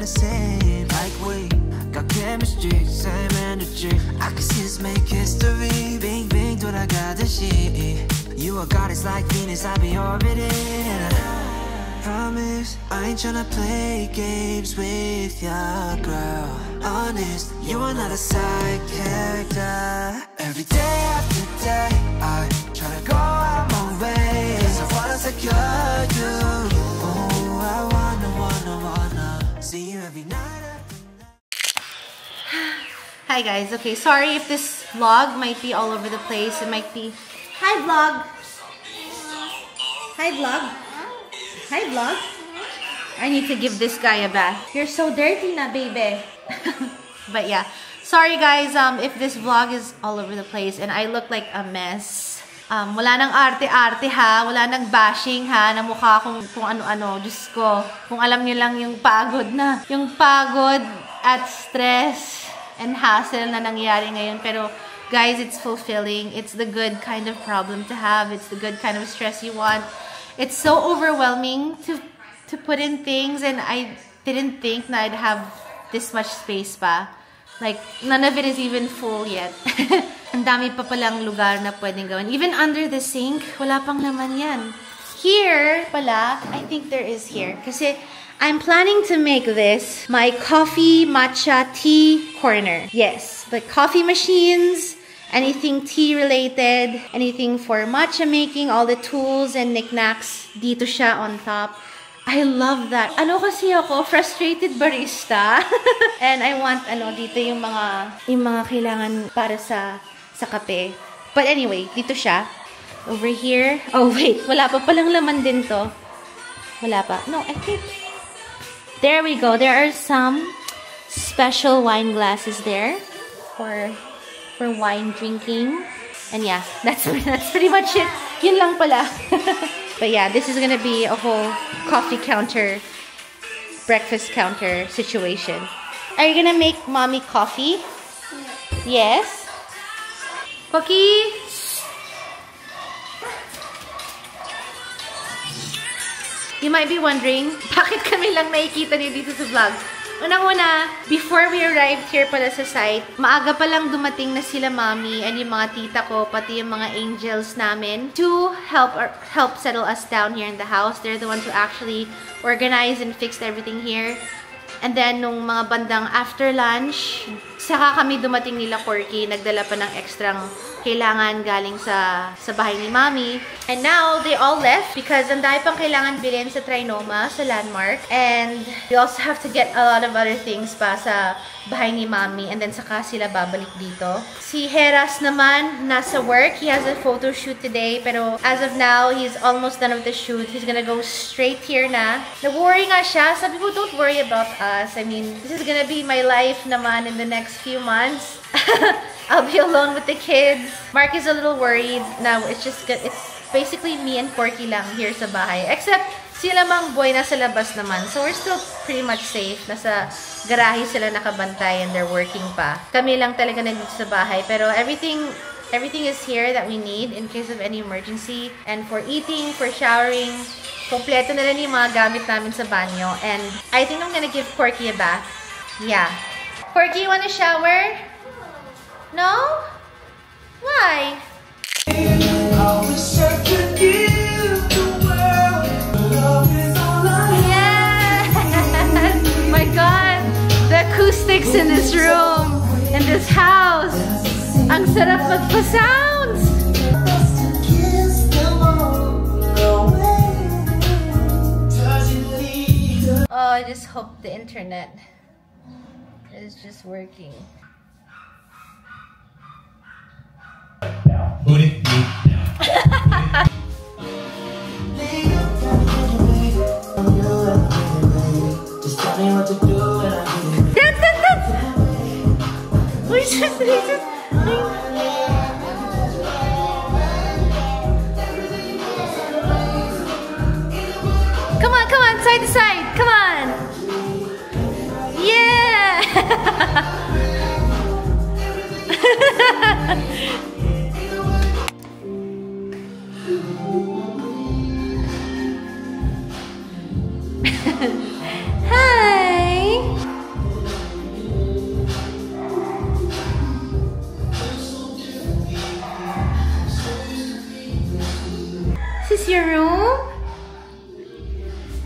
same. Like we got chemistry, same energy. I can see us make history. Bing bing 돌아가듯이. You are goddess like Venus, I be orbiting. Promise, I ain't tryna play games with ya, girl. Honest, you are not a side character. Every day after day, I tryna go out my way, 'cause I wanna secure you. Oh, I wanna see you every night after night. Hi guys, okay, sorry if this vlog might be all over the place. It might be... Hi vlog! Hi vlog! Hi vlog! I need to give this guy a bath. You're so dirty na, baby. But yeah, sorry guys if this vlog is all over the place and I look like a mess. Wala nang arte-arte ha, wala nang bashing ha, na mukha kung ano-ano. Diyos ko, kung alam niyo lang yung pagod at stress and hassle na nangyari ngayon. Pero guys, it's fulfilling. It's the good kind of problem to have. It's the good kind of stress you want. It's so overwhelming to put in things, and I didn't think that I'd have this much space pa. Like, none of it is even full yet. Ang dami pa palang lugar na pwedeng gawin. Even under the sink, wala pang naman yan. Here pala, I think there is here. Kasi I'm planning to make this my coffee matcha tea corner. Yes, the coffee machines, anything tea related, anything for matcha making, all the tools and knickknacks, dito siya on top. I love that. Ano kasi ako, frustrated barista. And I want dito yung mga kailangan para sa kape. But anyway, dito siya. Over here. Oh wait, wala pa palang laman din to. Wala pa. No, I think there we go. There are some special wine glasses there for wine drinking. And yeah, that's pretty much it. Yun lang pala. But yeah, this is gonna be a whole coffee counter, breakfast counter situation. Are you gonna make mommy coffee? Yes. Cookie? You might be wondering, bakit kami lang nakikita niyo dito sa vlog? Unang-una, before we arrived here pala sa site, maaga pa lang dumating na sila mommy and yung mga tita ko, pati yung mga angels namin to help settle us down here in the house. They're the ones who actually organized and fixed everything here. And then, nung mga bandang after lunch, saka kami dumating nila Corky, nagdala pa ng extrang kailangan galing sa bahay ni mommy. And now, they all left because ang dami pang kailangan bilhin sa Trinoma, sa Landmark. And we also have to get a lot of other things pa sa bahay ni mommy. And then saka sila babalik dito. Si Heras naman, nasa work. He has a photo shoot today. Pero as of now, he's almost done with the shoot. He's gonna go straight here na. Nag-worry nga siya. Sabi ko, don't worry about us. I mean, this is gonna be my life naman in the next few months. I'll be alone with the kids. Mark is a little worried. Now, it's basically me and Corky lang here sa bahay. Except, sila mang boy nasa labas naman. So, we're still pretty much safe. Nasa garahe sila nakabantay and they're working pa. Kami lang talaga nandito sa bahay. Pero everything is here that we need in case of any emergency. And for eating, for showering, kompleto na rin yung mga gamit namin sa banyo. And I think I'm gonna give Corky a bath. Yeah. Corky, you wanna shower? No? Why? Yes! My God! The acoustics in this room, in this house. Ang sarap magpa-sounds! Oh, I just hope the internet is just working. Booty. Just tell me what to do and I'll do it. Dance! Come on, side to side, come on! Yeah! Hi!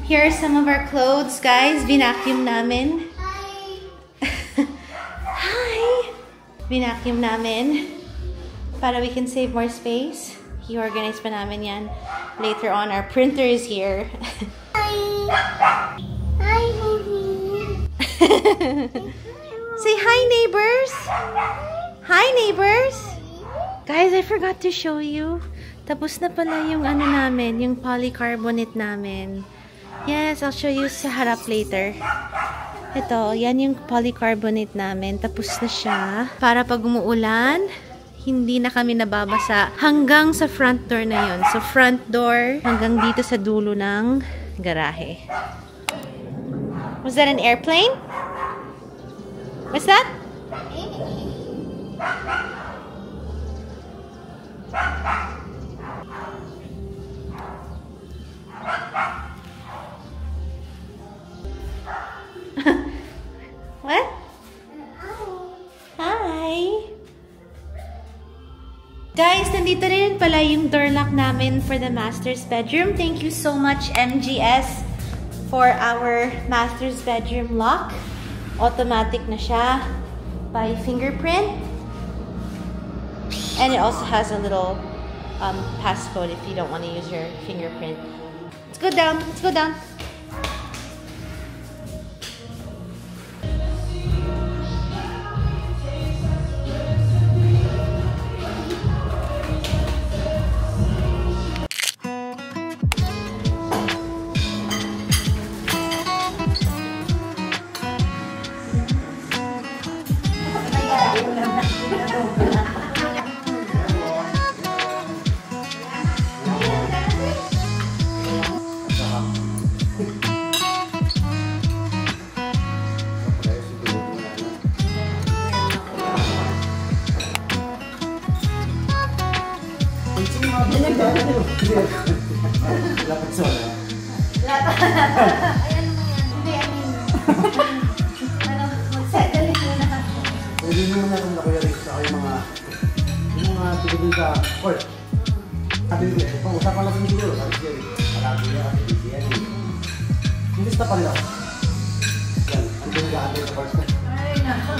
Here are some of our clothes, guys. Vinacuum namin. Hi! Vinacuum namin para we can save more space. I-organize pa namin yan. Later on, our printer is here. Hi! Hi, baby! Say hi, neighbors! Hi, neighbors! Guys, I forgot to show you. Tapos na pala yung ano namin, yung polycarbonate namin. Yes, I'll show you sa harap later. Ito, yan yung polycarbonate namin. Tapos na siya. Para pag umuulan, hindi na kami nababasa. Hanggang sa front door na yun. So, front door hanggang dito sa dulo ng garahe. Was that an airplane? What's that? What? Hi! Guys, nandito rin pala yung door lock namin for the master's bedroom. Thank you so much, MGS, for our master's bedroom lock. Automatic na siya by fingerprint. And it also has a little passcode if you don't want to use your fingerprint. Let's go down. Let's go down. Dapat sola. Ayan naman yan. Hindi, mag-settling muna. Pwede nyo muna kung nakuyaris ako yung mga tigil sa court. Sabi nyo, pag-usapan natin siguro, sabi siya rin. Marami niya kasi busy yan. Imbis na pa rin ako. Yan, andun ka sa first time. Ay, nako.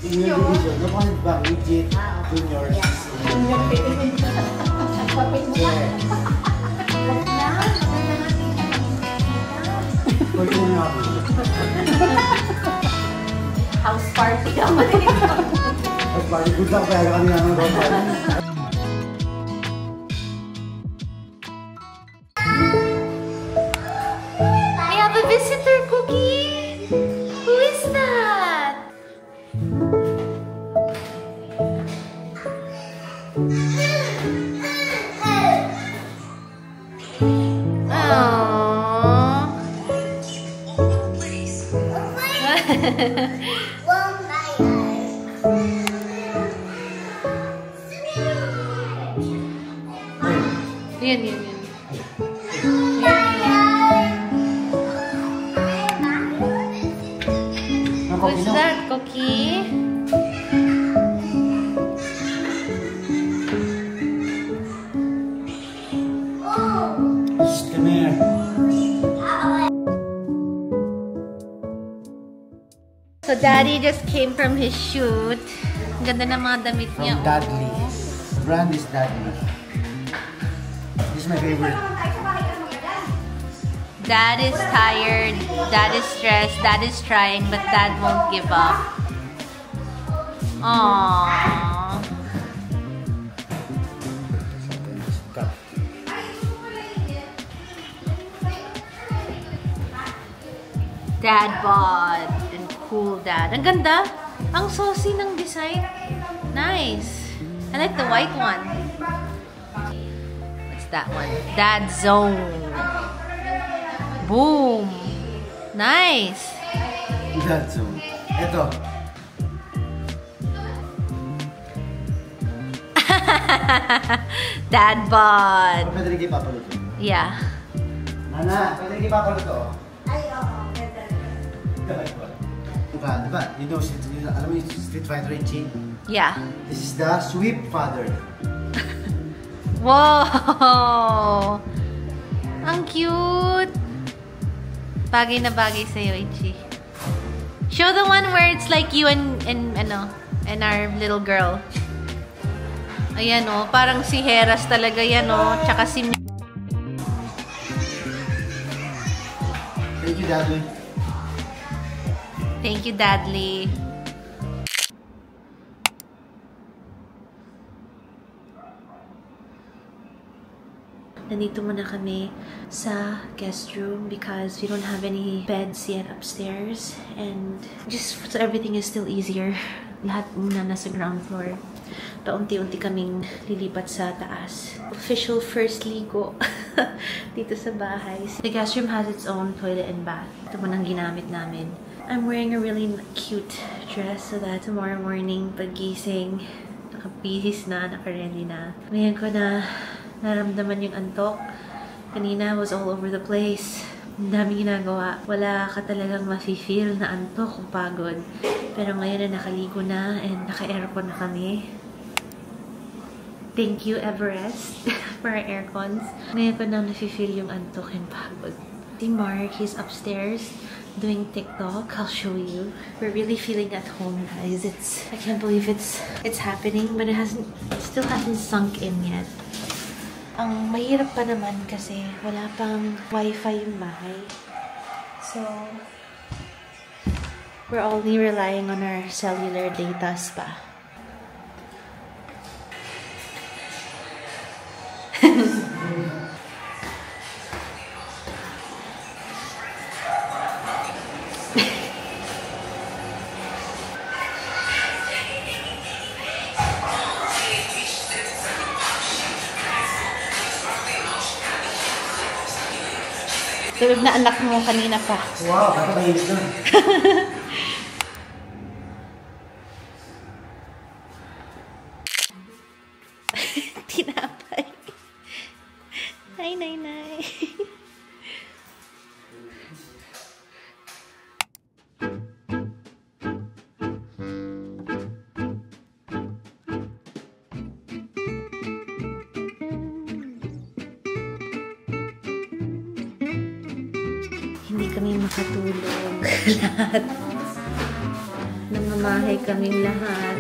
Senior division, no point ba? Midget, junior, Junior division. Nagpapit mo ka. Huwag na. Maganda natin yan. pwede nyo ako. House party naman ito. At party good lang kaya kanina ng road party. We have a visitor, Cookie. Who is that? Yan. What's that, Cookie? Come here. So, Daddy just came from his shoot. Ang ganda ng mga damit niya. From Dudley. Brand is Dudley. This is my favorite. Dad is tired, Dad is stressed, Dad is trying, but Dad won't give up. Aww. Dad bod and cool Dad. Ang ganda. Ang saucy ng design. Nice. I like the white one. What's that one? Dad Zone. Boom! Nice! That's so. Ito. Dad bod. Pwede rin kayo papaluto. Yeah. Nana, pwede rin kayo papaluto. Diba? You know, alam mo yung Street Fighter Richie? Yeah. This is the sweep father. Whoa! Ang cute! Bagay na bagay sa'yo, Ichi. Show the one where it's like you and our little girl. Ayan o, parang si Heras talaga yan o. Tsaka si... Thank you, Daddy. Thank you, Dadly. Nandito muna kami sa guest room because we don't have any beds yet upstairs. And just so everything is still easier. Lahat muna nasa ground floor. Paunti-unti kaming lilipat sa taas. Official first ligo dito sa bahay. The guest room has its own toilet and bath. Ito muna ang ginamit namin. I'm wearing a really cute dress so that tomorrow morning, paggising, nakabihis na, nakaready na. Ngayon ko na naramdaman yung antok. Kanina was all over the place. Ang daming ginagawa. Wala ka talagang mafe-feel na antok o pagod. Pero ngayon na nakaligo na and naka-aircon na kami. Thank you, Everest, for our aircons. Ngayon ko na nafe-feel yung antok and pagod. Si Mark, he's upstairs doing TikTok. I'll show you. We're really feeling at home, guys. I can't believe it's happening, but it still hasn't sunk in yet. Ang mahirap pa naman kasi wala pang wifi yung bahay. So, we're only relying on our cellular data pa. Tulog na anak mo kanina pa. Wow, kakakainit na. Tinapay. Hi, Nay. Hindi kami makatulog. Lahat. Namamahay kaming lahat.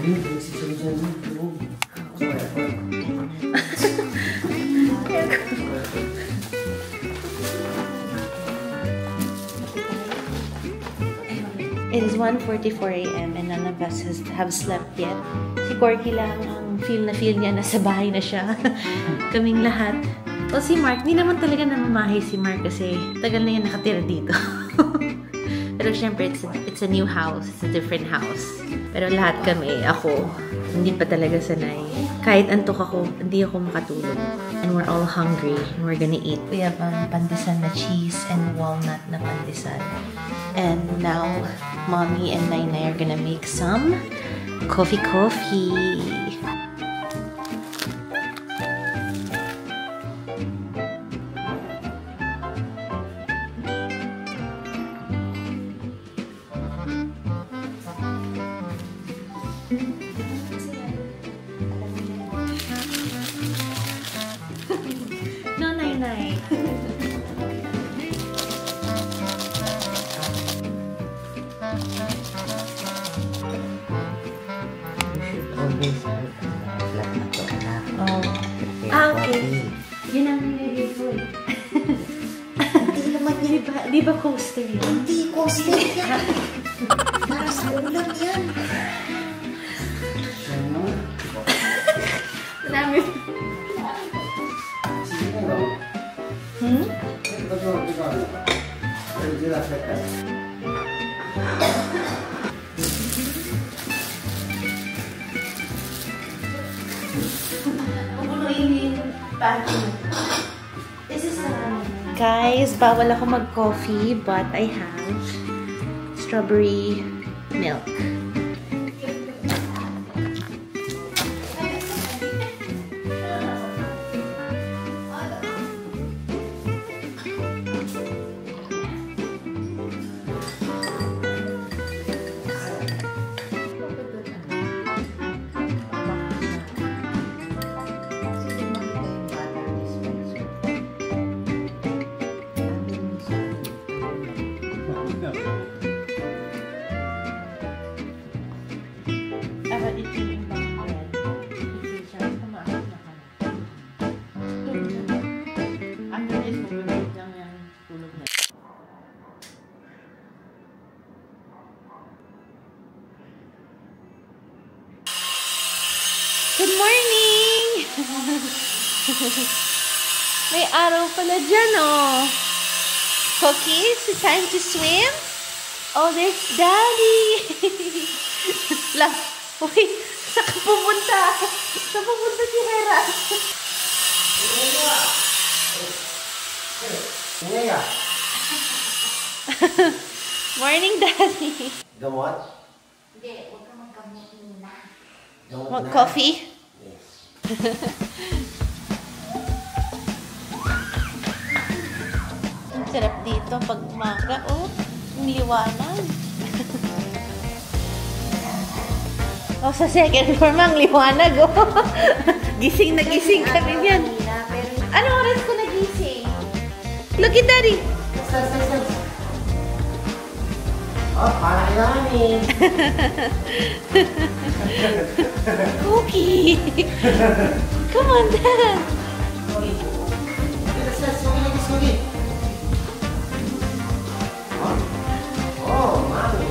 It is 1:44 a.m. and none of us have slept yet. Si Corky lang ang feel niya nasa bahay na siya. Kaming lahat. O si Mark, hindi naman talaga namamahay si Mark kasi tagal na yan nakatira dito. Pero syempre, it's a new house. It's a different house. Pero lahat kami, ako, hindi pa talaga sanay. Kahit antok ako, hindi ako makatulog. And we're all hungry and we're gonna eat. We have pandesal na cheese and walnut na pandesal. And now, Mommy and Nainay are gonna make some coffee. No, Nainay. Oh. Okay. Yun ang nilagay ko eh. Hindi naman yan. Di ba coaster yun? Hindi, coaster yan. Para sa ulam yan. Marami. Guys, bawal ako mag-coffee, but I have strawberry milk. Good morning! May araw pala dyan, oh. Cookies, it's time to swim? Oh, there's Daddy! Lang, wait, saan ka pupunta? Saan pupunta si Hera? Morning, Daddy. Gamot? Hindi, huwag ka magkamot muna. Gamot Want na? coffee? Yes. Ang sarap dito pag umaga. Oh, ang liwanag. Oh, sa second floor mang liwanag. Oh. Gising na gising kami niyan. Ano oras ko nagising? Look at Daddy. Oh, parang namin. Cookie. Come on, Dad. Oh, mami.